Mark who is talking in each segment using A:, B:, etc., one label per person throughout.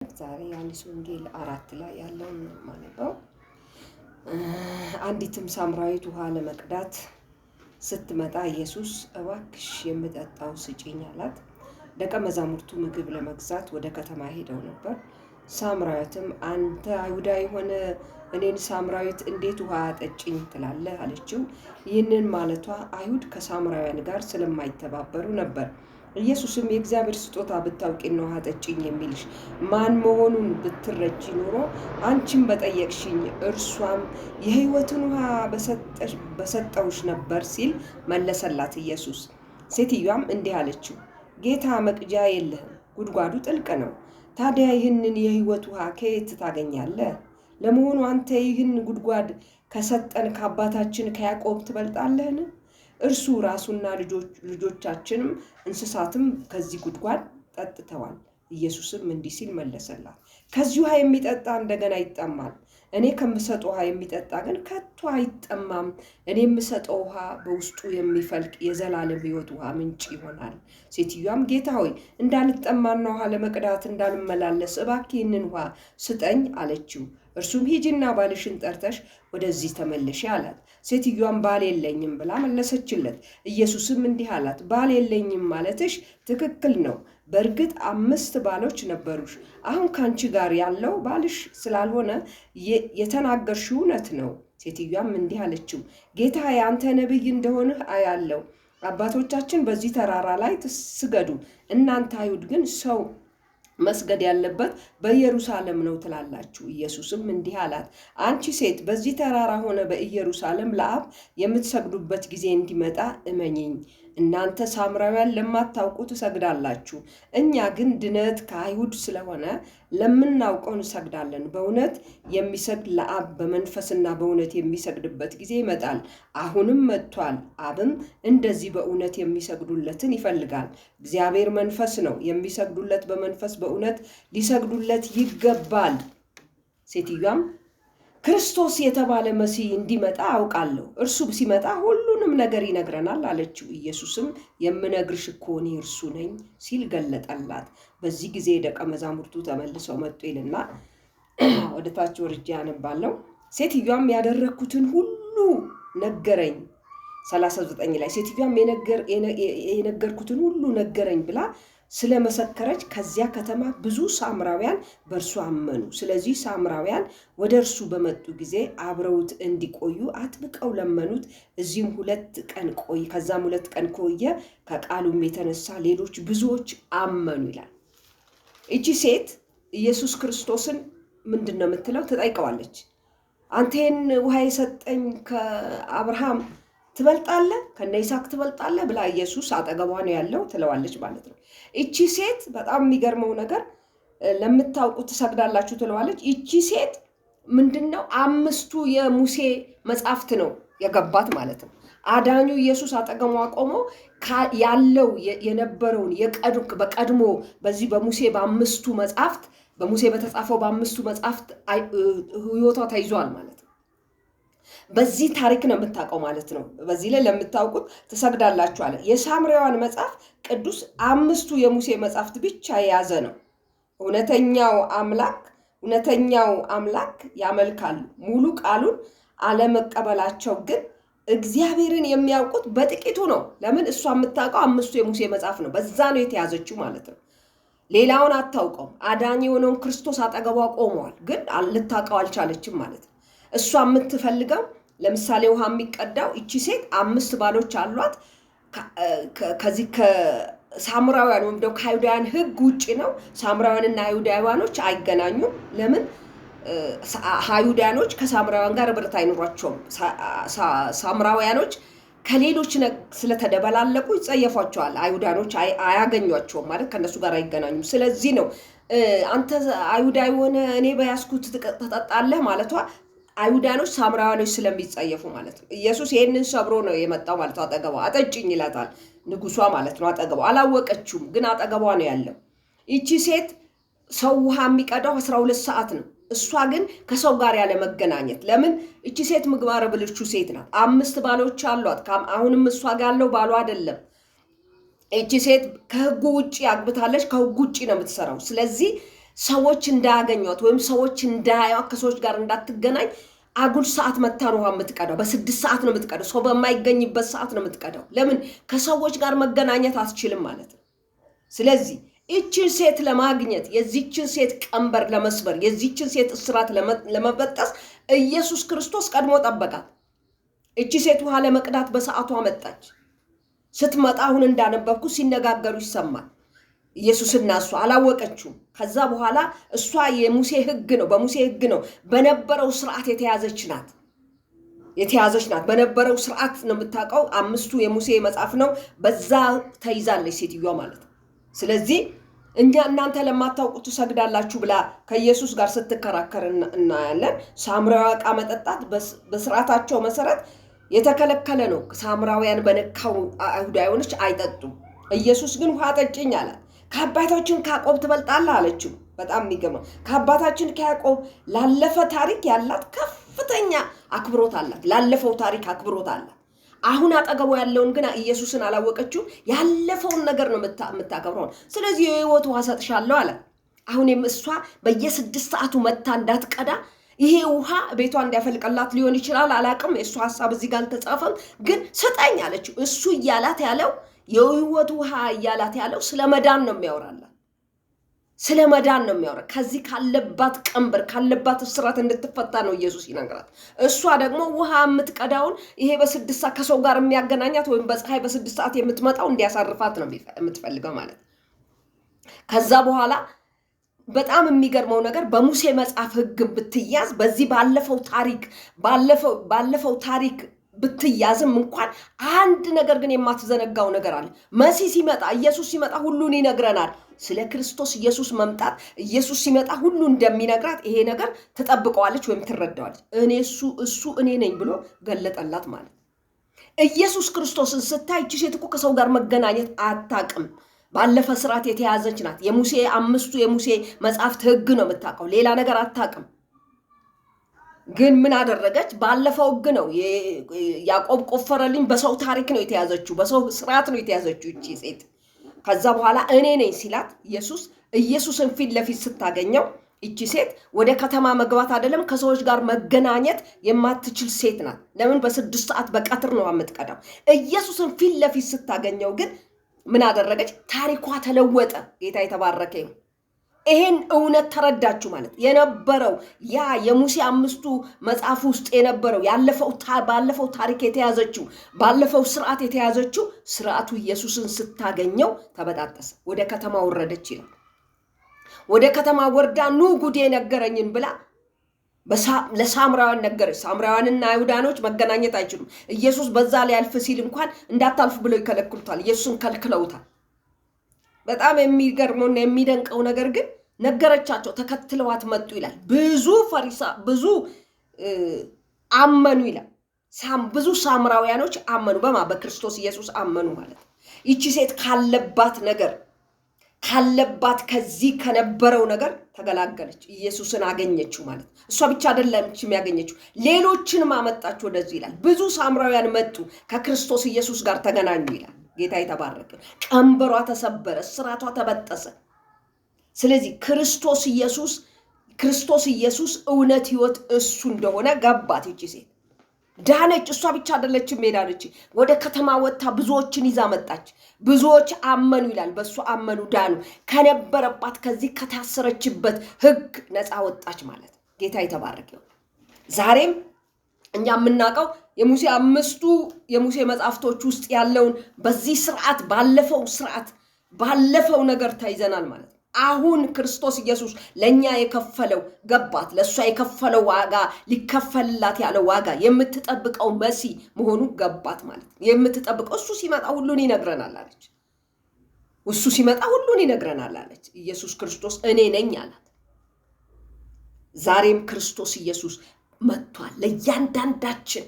A: ዛሬ ዮሐንስ ወንጌል 4 ላይ ያለውን ማነበው። አንዲትም ሳምራዊት ውሃ ለመቅዳት ስትመጣ ኢየሱስ እባክሽ የምጠጣው ስጪኝ አላት። ደቀ መዛሙርቱ ምግብ ለመግዛት ወደ ከተማ ሄደው ነበር። ሳምራዊትም አንተ አይሁዳዊ ሆነ እኔን ሳምራዊት እንዴት ውሃ ጠጪኝ ትላለህ አለችው። ይህንን ማለቷ አይሁድ ከሳምራውያን ጋር ስለማይተባበሩ ነበር። ኢየሱስም የእግዚአብሔር ስጦታ ብታውቂና ውሃ ጠጪኝ የሚልሽ ማን መሆኑን ብትረጂ ኖሮ አንቺም በጠየቅሽኝ እርሷም የሕይወትን ውሃ በሰጠውሽ ነበር ሲል መለሰላት ኢየሱስ። ሴትዮዋም እንዲህ አለችው፣ ጌታ መቅጃ የለህም፣ ጉድጓዱ ጥልቅ ነው። ታዲያ ይህንን የሕይወት ውሃ ከየት ታገኛለህ? ለመሆኑ አንተ ይህን ጉድጓድ ከሰጠን ከአባታችን ከያዕቆብ ትበልጣለህን? እርሱ ራሱና ልጆቻችንም እንስሳትም ከዚህ ጉድጓድ ጠጥተዋል። ኢየሱስም እንዲህ ሲል መለሰላት፣ ከዚህ ውሃ የሚጠጣ እንደገና ይጠማል። እኔ ከምሰጠው ውሃ የሚጠጣ ግን ከቶ አይጠማም። እኔ የምሰጠው ውሃ በውስጡ የሚፈልቅ የዘላለም ሕይወት ውሃ ምንጭ ይሆናል። ሴትዮዋም ጌታ ሆይ እንዳልጠማና ውሃ ለመቅዳት እንዳልመላለስ እባክህ ይህንን ውሃ ስጠኝ አለችው። እርሱም ሂጂና ባልሽን ጠርተሽ ወደዚህ ተመለሽ አላት። ሴትዮዋም ባል የለኝም ብላ መለሰችለት። ኢየሱስም እንዲህ አላት፣ ባል የለኝም ማለትሽ ትክክል ነው። በእርግጥ 5 ባሎች ነበሩሽ። አሁን ካንቺ ጋር ያለው ባልሽ ስላልሆነ የተናገርሽው እውነት ነው። ሴትዮዋም እንዲህ አለችው፣ ጌታ አንተ ነቢይ እንደሆንህ አያለው። አባቶቻችን በዚህ ተራራ ላይ ስገዱ፣ እናንተ አይሁድ ግን ሰው መስገድ ያለበት በኢየሩሳሌም ነው ትላላችሁ። ኢየሱስም እንዲህ አላት፣ አንቺ ሴት በዚህ ተራራ ሆነ በኢየሩሳሌም ለአብ የምትሰግዱበት ጊዜ እንዲመጣ እመኚኝ። እናንተ ሳምራውያን ለማታውቁ ትሰግዳላችሁ፣ እኛ ግን ድነት ከአይሁድ ስለሆነ ለምናውቀው እንሰግዳለን። በእውነት የሚሰግድ ለአብ በመንፈስና በእውነት የሚሰግድበት ጊዜ ይመጣል፣ አሁንም መጥቷል። አብም እንደዚህ በእውነት የሚሰግዱለትን ይፈልጋል። እግዚአብሔር መንፈስ ነው፣ የሚሰግዱለት በመንፈስ በእውነት ሊሰግዱለት ይገባል። ሴትዮዋም ክርስቶስ የተባለ መሲህ እንዲመጣ አውቃለሁ፣ እርሱ ሲመጣ ሁሉንም ነገር ይነግረናል አለችው። ኢየሱስም የምነግርሽ እኮ እኔ እርሱ ነኝ ሲል ገለጠላት። በዚህ ጊዜ ደቀ መዛሙርቱ ተመልሰው መጡ ይልና ወደ ታች ወርጄ አነባለሁ። ሴትዮዋም ያደረግኩትን ሁሉ ነገረኝ። 39 ላይ ሴትዮዋም የነገርኩትን ሁሉ ነገረኝ ብላ ስለመሰከረች ከዚያ ከተማ ብዙ ሳምራውያን በእርሱ አመኑ። ስለዚህ ሳምራውያን ወደ እርሱ በመጡ ጊዜ አብረውት እንዲቆዩ አጥብቀው ለመኑት። እዚህም 2 ቀን ቆይ። ከዛም 2 ቀን ቆየ። ከቃሉም የተነሳ ሌሎች ብዙዎች አመኑ ይላል። እቺ ሴት ኢየሱስ ክርስቶስን ምንድን ነው የምትለው? ትጠይቀዋለች። አንተን ውሃ የሰጠኝ ከአብርሃም ትበልጣለህ? ከነ ይስሐቅ ትበልጣለህ? ብላ ኢየሱስ አጠገቧ ነው ያለው ትለዋለች ማለት ነው። እቺ ሴት በጣም የሚገርመው ነገር ለምታውቁ ትሰግዳላችሁ ትለዋለች። እቺ ሴት ምንድነው 5ቱ የሙሴ መጻሕፍት ነው የገባት ማለት ነው። አዳኙ ኢየሱስ አጠገቧ ቆሞ ያለው የነበረውን በቀድሞ በዚህ በሙሴ በ5ቱ መጻሕፍት በሙሴ በተጻፈው በ5ቱ መጻሕፍት ሕይወቷ ተይዟል ማለት ነው። በዚህ ታሪክ ነው የምታውቀው ማለት ነው። በዚህ ላይ ለምታውቁት ትሰግዳላችሁ አለ። የሳምራውያን መጽሐፍ ቅዱስ 5ቱ የሙሴ መጽሐፍት ብቻ የያዘ ነው። እውነተኛው አምላክ ያመልካሉ። ሙሉ ቃሉን አለመቀበላቸው ግን እግዚአብሔርን የሚያውቁት በጥቂቱ ነው። ለምን? እሷ የምታውቀው 5ቱ የሙሴ መጽሐፍ ነው። በዛ ነው የተያዘችው ማለት ነው። ሌላውን አታውቀውም። አዳኝ የሆነውን ክርስቶስ አጠገቧ ቆመዋል፣ ግን ልታውቀው አልቻለችም ማለት ነው። እሷ የምትፈልገው ለምሳሌ ውሃ የሚቀዳው እቺ ሴት 5 ባሎች አሏት። ከዚህ ከሳምራውያን ወይም ደግሞ ከአይሁዳውያን ሕግ ውጭ ነው። ሳምራውያንና አይሁዳውያኖች አይገናኙም። ለምን? አይሁዳውያኖች ከሳምራውያን ጋር ህብረት አይኖሯቸውም። ሳምራውያኖች ከሌሎች ስለተደበላለቁ ይጸየፏቸዋል። አይሁዳኖች አያገኟቸውም ማለት ከነሱ ጋር አይገናኙም። ስለዚህ ነው አንተ አይሁዳዊ ሆነ እኔ በያዝኩት ትጠጣለህ ማለቷ አይሁዳኖች ሳምራውያኖች ስለሚጸየፉ ማለት ነው። ኢየሱስ ይህንን ሰብሮ ነው የመጣው ማለት ነው። አጠገቧ አጠጭኝ ይላታል ንጉሷ ማለት ነው። አጠገቧ አላወቀችውም፣ ግን አጠገቧ ነው ያለው። ይቺ ሴት ሰው ውሃ የሚቀዳው 12 ሰዓት ነው። እሷ ግን ከሰው ጋር ያለ መገናኘት። ለምን? እቺ ሴት ምግባረ ብልሹ ሴት ናት። 5 ባሎች አሏት። አሁንም እሷ ጋር ያለው ባሏ አይደለም። እቺ ሴት ከህጉ ውጪ አግብታለች። ከህጉ ውጪ ነው የምትሰራው። ስለዚህ ሰዎች እንዳያገኙት ወይም ሰዎች እንዳያዩት ከሰዎች ጋር እንዳትገናኝ አጉል ሰዓት መታ ነው የምትቀዳው። በ6 ሰዓት ነው የምትቀዳው። ሰው በማይገኝበት ሰዓት ነው የምትቀዳው። ለምን? ከሰዎች ጋር መገናኘት አትችልም ማለት ነው። ስለዚህ እቺን ሴት ለማግኘት የዚችን ሴት ቀንበር ለመስበር የዚችን ሴት እስራት ለመበጠስ ኢየሱስ ክርስቶስ ቀድሞ ጠበቃት። እቺ ሴት ውሃ ለመቅዳት በሰዓቷ መጣች። ስትመጣ አሁን እንዳነበብኩ ሲነጋገሩ ይሰማል። ኢየሱስና እሷ አላወቀችውም። ከዛ በኋላ እሷ የሙሴ ሕግ ነው በሙሴ ሕግ ነው በነበረው ስርዓት የተያዘች ናት። በነበረው ስርዓት ነው የምታውቀው። 5ቱ የሙሴ መጽሐፍ ነው። በዛ ተይዛለች ሴትዮዋ ማለት ነው። ስለዚህ እናንተ ለማታውቁት ትሰግዳላችሁ ብላ ከኢየሱስ ጋር ስትከራከር እናያለን። ሳምራዊ ዕቃ መጠጣት በስርዓታቸው መሰረት የተከለከለ ነው። ሳምራውያን በነካው አይሁዳውያኖች አይጠጡም። ኢየሱስ ግን ውሃ ጠጭኝ አላት። ከአባታችን ከያዕቆብ ትበልጣለህ አለችው። በጣም የሚገርመው ከአባታችን ከያዕቆብ ላለፈ ታሪክ ያላት ከፍተኛ አክብሮት አላት። ላለፈው ታሪክ አክብሮት አላት። አሁን አጠገቡ ያለውን ግን ኢየሱስን አላወቀችው። ያለፈውን ነገር ነው የምታከብረው። ስለዚህ የሕይወት ውሃ ሰጥሻለሁ አለ። አሁንም እሷ በየ6 ሰዓቱ መታ እንዳትቀዳ ይሄ ውሃ ቤቷ እንዲያፈልቅላት ሊሆን ይችላል፣ አላቅም። የእሱ ሐሳብ እዚህ ጋር አልተጻፈም። ግን ስጠኝ አለችው። እሱ እያላት ያለው የሕይወት ውሃ እያላት ያለው ስለ መዳን ነው የሚያወራላት። ስለ መዳን ነው የሚያወራ። ከዚህ ካለባት ቀንበር ካለባት እስራት እንድትፈታ ነው ኢየሱስ ይነግራት። እሷ ደግሞ ውሃ የምትቀዳውን ይሄ በ6 ሰዓት ከሰው ጋር የሚያገናኛት ወይም በፀሐይ በ6 ሰዓት የምትመጣው እንዲያሳርፋት ነው የምትፈልገው ማለት። ከዛ በኋላ በጣም የሚገርመው ነገር በሙሴ መጽሐፍ ሕግ ብትያዝ በዚህ ባለፈው ታሪክ ብትያዝም እንኳን አንድ ነገር ግን የማትዘነጋው ነገር አለ። መሲህ ሲመጣ ኢየሱስ ሲመጣ ሁሉን ይነግረናል። ስለ ክርስቶስ ኢየሱስ መምጣት ኢየሱስ ሲመጣ ሁሉ እንደሚነግራት ይሄ ነገር ትጠብቀዋለች ወይም ትረዳዋለች። እሱ እኔ ነኝ ብሎ ገለጠላት ማለት። ኢየሱስ ክርስቶስን ስታይ እቺ ሴት እኮ ከሰው ጋር መገናኘት አታውቅም። ባለፈ ስርዓት የተያዘች ናት። 5ቱ የሙሴ መጽሐፍት ሕግ ነው የምታውቀው፣ ሌላ ነገር አታውቅም። ግን ምን አደረገች? ባለፈው ሕግ ነው ያዕቆብ ቆፈረልኝ። በሰው ታሪክ ነው የተያዘችው፣ በሰው ስርዓት ነው የተያዘችው እቺ ሴት። ከዛ በኋላ እኔ ነኝ ሲላት ኢየሱስን ፊት ለፊት ስታገኘው እቺ ሴት ወደ ከተማ መግባት አይደለም ከሰዎች ጋር መገናኘት የማትችል ሴት ናት። ለምን? በ6 ሰዓት በቀትር ነው የምትቀዳው። ኢየሱስን ፊት ለፊት ስታገኘው ግን ምን አደረገች? ታሪኳ ተለወጠ። ጌታ የተባረከ ይሁን። ይሄን እውነት ተረዳችሁ ማለት የነበረው ያ የሙሴ 5ቱ መጽሐፍ ውስጥ የነበረው ባለፈው ታሪክ የተያዘችው ባለፈው ስርዓት የተያዘችው ስርዓቱ ኢየሱስን ስታገኘው ተበጣጠሰ። ወደ ከተማ ወረደች ይላል። ወደ ከተማ ወርዳ ኑ ጉዴ ነገረኝን ብላ ለሳምራውያን ነገረች። ሳምራውያንና አይሁዳኖች መገናኘት አይችሉም። ኢየሱስ በዛ ላይ ያልፍ ሲል እንኳን እንዳታልፍ ብለው ይከለክሉታል። ኢየሱስን ከልክለውታል። በጣም የሚገርመውና የሚደንቀው ነገር ግን ነገረቻቸው፣ ተከትለዋት መጡ ይላል። ብዙ አመኑ ይላል። ብዙ ሳምራውያኖች አመኑ። በክርስቶስ ኢየሱስ አመኑ ማለት። ይቺ ሴት ካለባት ከዚህ ከነበረው ነገር ተገላገለች። ኢየሱስን አገኘችው ማለት። እሷ ብቻ አይደለችም ያገኘችው፣ ሌሎችንም አመጣች ወደዚህ ይላል። ብዙ ሳምራውያን መጡ፣ ከክርስቶስ ኢየሱስ ጋር ተገናኙ ይላል። ጌታ የተባረከ። ቀንበሯ ተሰበረ፣ እስራቷ ተበጠሰ። ስለዚህ ክርስቶስ ኢየሱስ እውነት ሕይወት እሱ እንደሆነ ገባት። ይቺ ሴት ዳነች። እሷ ብቻ አይደለችም ዳነች። ወደ ከተማ ወጥታ ብዙዎችን ይዛ መጣች። ብዙዎች አመኑ ይላል። በእሱ አመኑ፣ ዳኑ። ከነበረባት ከዚህ ከታሰረችበት ሕግ ነፃ ወጣች ማለት። ጌታ የተባረከ። ዛሬም እኛ የምናውቀው የሙሴ 5ቱ የሙሴ መጽሐፍቶች ውስጥ ያለውን በዚህ ስርዓት ባለፈው ነገር ተይዘናል ማለት ነው። አሁን ክርስቶስ ኢየሱስ ለኛ የከፈለው ገባት። ለሷ የከፈለው ዋጋ ሊከፈልላት ያለው ዋጋ የምትጠብቀው መሲህ መሆኑ ገባት ማለት ነው። የምትጠብቀው እሱ ሲመጣ ሁሉን ይነግረናል አለች። ኢየሱስ ክርስቶስ እኔ ነኝ አላት። ዛሬም ክርስቶስ ኢየሱስ መጥቷል። ለእያንዳንዳችን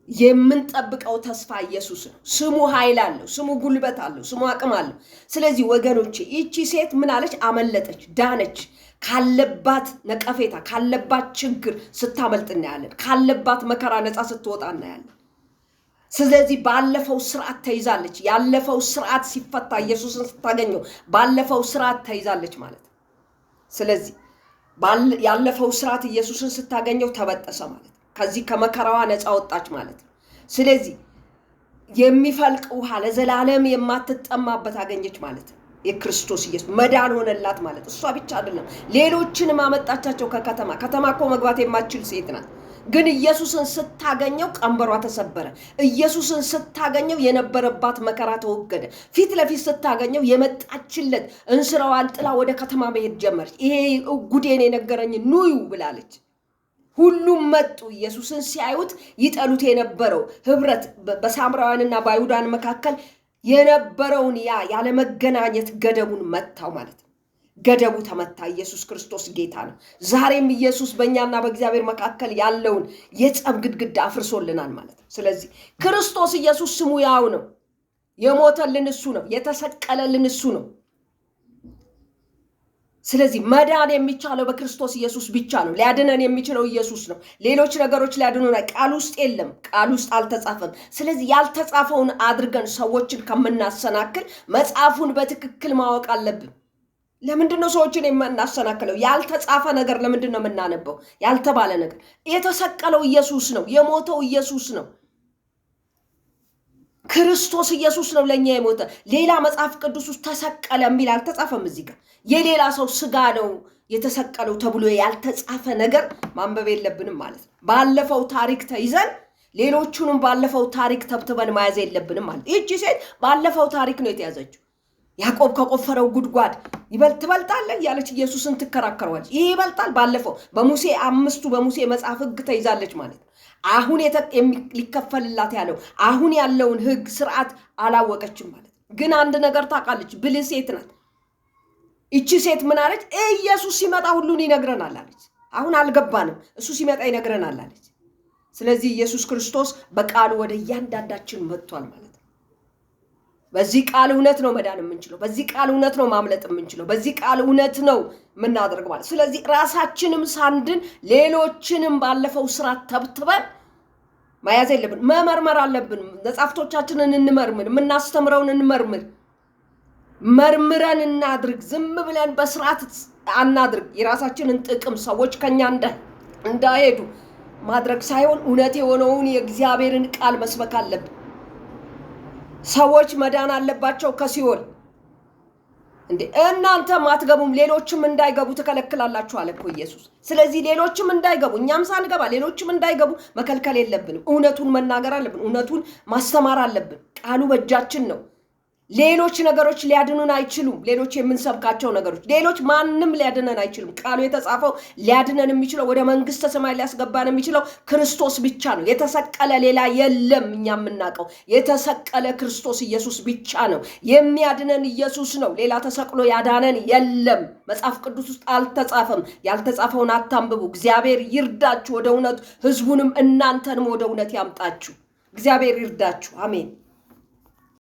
A: የምንጠብቀው ተስፋ ኢየሱስ ነው። ስሙ ኃይል አለው፣ ስሙ ጉልበት አለው፣ ስሙ አቅም አለው። ስለዚህ ወገኖቼ ይቺ ሴት ምን አለች? አመለጠች፣ ዳነች። ካለባት ነቀፌታ ካለባት ችግር ስታመልጥ እናያለን። ካለባት መከራ ነፃ ስትወጣ እናያለን። ስለዚህ ባለፈው ስርዓት ተይዛለች። ያለፈው ስርዓት ሲፈታ ኢየሱስን ስታገኘው ባለፈው ስርዓት ተይዛለች ማለት ነው። ስለዚህ ያለፈው ስርዓት ኢየሱስን ስታገኘው ተበጠሰ ማለት ነው። ከዚህ ከመከራዋ ነፃ ወጣች ማለት ነው። ስለዚህ የሚፈልቅ ውሃ ለዘላለም የማትጠማበት አገኘች ማለት ነው። የክርስቶስ ኢየሱስ መዳን ሆነላት ማለት እሷ ብቻ አይደለም፣ ሌሎችንም አመጣቻቸው። ከተማ እኮ መግባት የማትችል ሴት ናት። ግን ኢየሱስን ስታገኘው ቀንበሯ ተሰበረ። ኢየሱስን ስታገኘው የነበረባት መከራ ተወገደ። ፊት ለፊት ስታገኘው የመጣችለት እንስራዋን ጥላ ወደ ከተማ መሄድ ጀመረች። ይሄ ጉዴን የነገረኝ ኑዩ ብላለች። ሁሉም መጡ። ኢየሱስን ሲያዩት ይጠሉት የነበረው ህብረት በሳምራውያንና በአይሁዳን መካከል የነበረውን ያለ መገናኘት ገደቡን መታው ማለት ነው። ገደቡ ተመታ። ኢየሱስ ክርስቶስ ጌታ ነው። ዛሬም ኢየሱስ በእኛና በእግዚአብሔር መካከል ያለውን የጸብ ግድግዳ አፍርሶልናል ማለት ነው። ስለዚህ ክርስቶስ ኢየሱስ ስሙ ያው ነው። የሞተልን እሱ ነው። የተሰቀለልን እሱ ነው። ስለዚህ መዳን የሚቻለው በክርስቶስ ኢየሱስ ብቻ ነው። ሊያድነን የሚችለው ኢየሱስ ነው። ሌሎች ነገሮች ሊያድኑን ቃል ውስጥ የለም፣ ቃል ውስጥ አልተጻፈም። ስለዚህ ያልተጻፈውን አድርገን ሰዎችን ከምናሰናክል መጽሐፉን በትክክል ማወቅ አለብን። ለምንድን ነው ሰዎችን የምናሰናክለው? ያልተጻፈ ነገር ለምንድን ነው የምናነበው? ያልተባለ ነገር። የተሰቀለው ኢየሱስ ነው። የሞተው ኢየሱስ ነው። ክርስቶስ ኢየሱስ ነው ለኛ የሞተ። ሌላ መጽሐፍ ቅዱስ ውስጥ ተሰቀለ የሚል አልተጻፈም። እዚህ ጋር የሌላ ሰው ስጋ ነው የተሰቀለው ተብሎ ያልተጻፈ ነገር ማንበብ የለብንም ማለት ነው። ባለፈው ታሪክ ተይዘን ሌሎቹንም ባለፈው ታሪክ ተብትበን መያዝ የለብንም ማለት። ይህቺ ሴት ባለፈው ታሪክ ነው የተያዘችው። ያዕቆብ ከቆፈረው ጉድጓድ ትበልጣለህ ያለች ኢየሱስን ትከራከረዋለች። ይህ ይበልጣል። ባለፈው በሙሴ መጽሐፍ ሕግ ተይዛለች ማለት ነው። አሁን ሊከፈልላት ያለው አሁን ያለውን ሕግ ስርዓት አላወቀችም ማለት ነው። ግን አንድ ነገር ታውቃለች። ብልህ ሴት ናት። እቺ ሴት ምን አለች? ኢየሱስ ሲመጣ ሁሉን ይነግረናል አለች። አሁን አልገባንም፣ እሱ ሲመጣ ይነግረናል አለች። ስለዚህ ኢየሱስ ክርስቶስ በቃሉ ወደ እያንዳንዳችን መጥቷል ማለት ነው። በዚህ ቃል እውነት ነው መዳን የምንችለው። በዚህ ቃል እውነት ነው ማምለጥ የምንችለው። በዚህ ቃል እውነት ነው የምናደርግ ማለት። ስለዚህ ራሳችንም ሳንድን ሌሎችንም ባለፈው ስርዓት ተብትበን መያዝ የለብን። መመርመር አለብን። መጽሐፍቶቻችንን እንመርምር፣ የምናስተምረውን እንመርምር። መርምረን እናድርግ። ዝም ብለን በስርዓት አናድርግ። የራሳችንን ጥቅም ሰዎች ከኛ እንዳይሄዱ ማድረግ ሳይሆን እውነት የሆነውን የእግዚአብሔርን ቃል መስበክ አለብን። ሰዎች መዳን አለባቸው ከሲኦል። እናንተም አትገቡም ሌሎችም እንዳይገቡ ትከለክላላችሁ አለ እኮ ኢየሱስ። ስለዚህ ሌሎችም እንዳይገቡ እኛም ሳንገባ ሌሎችም እንዳይገቡ መከልከል የለብንም። እውነቱን መናገር አለብን። እውነቱን ማስተማር አለብን። ቃሉ በእጃችን ነው። ሌሎች ነገሮች ሊያድኑን አይችሉም። ሌሎች የምንሰብካቸው ነገሮች ሌሎች ማንም ሊያድነን አይችሉም። ቃሉ የተጻፈው ሊያድነን የሚችለው ወደ መንግስተ ሰማይ ሊያስገባን የሚችለው ክርስቶስ ብቻ ነው። የተሰቀለ ሌላ የለም። እኛ የምናውቀው የተሰቀለ ክርስቶስ ኢየሱስ ብቻ ነው። የሚያድነን ኢየሱስ ነው። ሌላ ተሰቅሎ ያዳነን የለም። መጽሐፍ ቅዱስ ውስጥ አልተጻፈም። ያልተጻፈውን አታንብቡ። እግዚአብሔር ይርዳችሁ ወደ እውነቱ፣ ህዝቡንም እናንተንም ወደ እውነት ያምጣችሁ። እግዚአብሔር ይርዳችሁ። አሜን።